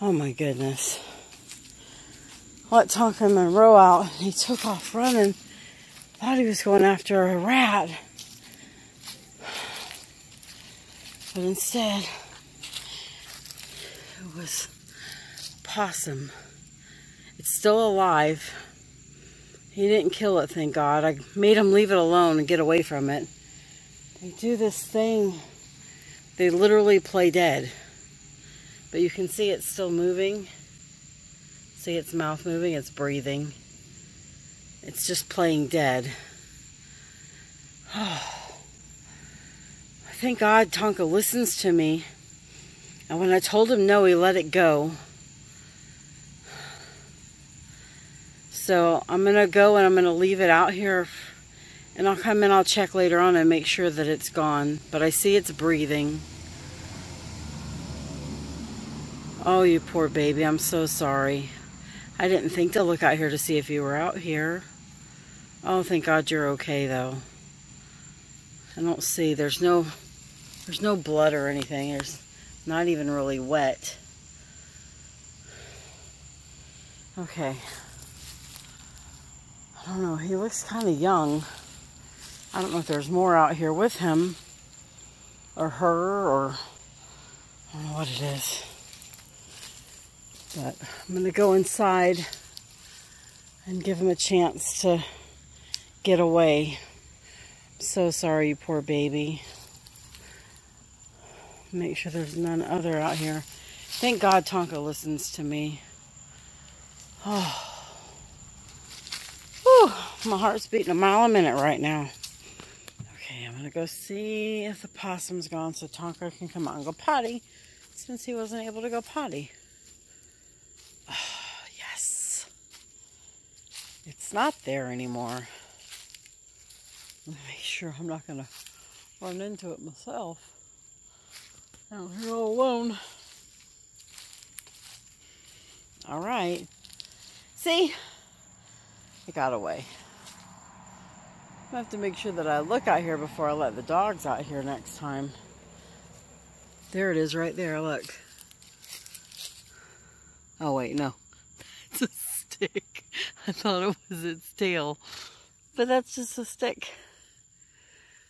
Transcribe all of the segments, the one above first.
Oh my goodness. Let Tonka and Monroe out. He took off running. Thought he was going after a rat. But instead, it was possum. It's still alive. He didn't kill it, thank God. I made him leave it alone and get away from it. They do this thing. They literally play dead. But you can see it's still moving. See its mouth moving, it's breathing. It's just playing dead. Oh. Thank God Tonka listens to me. And when I told him no, he let it go. So I'm going to go and I'm going to leave it out here. And I'll come in, I'll check later on and make sure that it's gone. But I see it's breathing. Oh, you poor baby, I'm so sorry. I didn't think to look out here to see if you were out here. Oh, thank God you're okay though. I don't see, there's no blood or anything. It's not even really wet. Okay. I don't know, he looks kind of young. I don't know if there's more out here with him. Or her, or I don't know what it is. But I'm going to go inside and give him a chance to get away. I'm so sorry, you poor baby. Make sure there's none other out here. Thank God Tonka listens to me. Oh. Whew, my heart's beating a mile a minute right now. Okay, I'm going to go see if the possum's gone so Tonka can come out and go potty since he wasn't able to go potty. Oh, yes. It's not there anymore. Let me make sure I'm not going to run into it myself. Out here all alone. All right. See? It got away. I have to make sure that I look out here before I let the dogs out here next time. There it is right there, look. Oh wait, no. It's a stick. I thought it was its tail. But that's just a stick.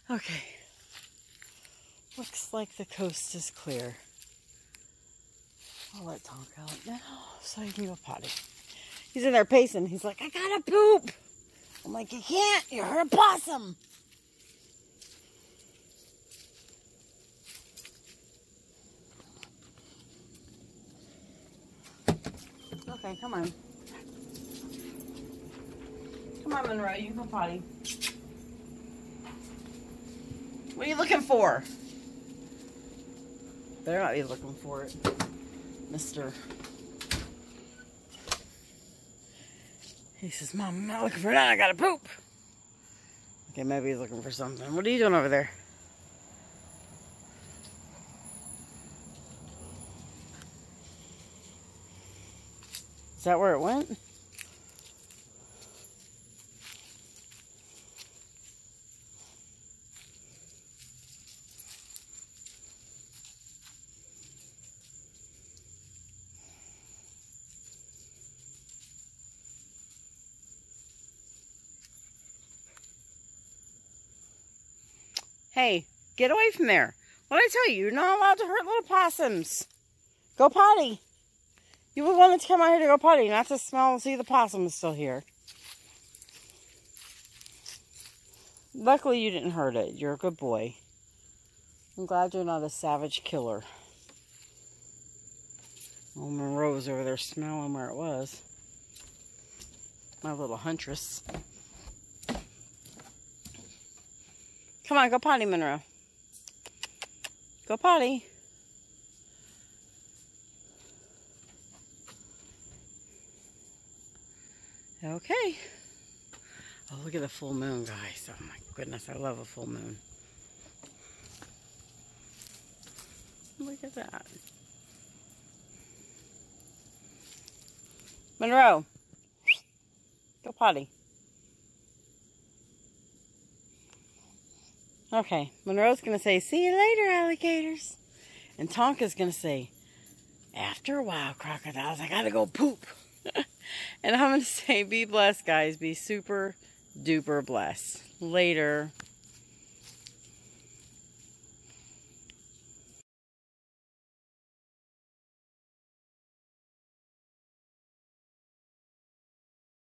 Okay. Looks like the coast is clear. I'll let Tonka out now so he can go potty. He's in there pacing. He's like, I gotta poop. I'm like, you can't. You're a possum. Okay, come on. Come on, Monroe. You can go potty. What are you looking for? Better not be looking for it, Mister. He says, Mom, I'm not looking for that. I gotta poop. Okay, maybe he's looking for something. What are you doing over there? Is that where it went? Hey, get away from there. What did I tell you? You're not allowed to hurt little possums. Go potty. You would want to come out here to go potty, not to smell and see the possum is still here. Luckily, you didn't hurt it. You're a good boy. I'm glad you're not a savage killer. Oh, Monroe was over there smelling where it was. My little huntress. Come on, go potty, Monroe. Go potty. Okay. Oh, look at the full moon, guys. Oh my goodness, I love a full moon. Look at that. Monroe, go potty. Okay, Monroe's going to say, see you later, alligators. And Tonka's going to say, After a while, crocodiles, I gotta go poop. And I'm gonna say, be blessed, guys. Be super duper blessed. Later.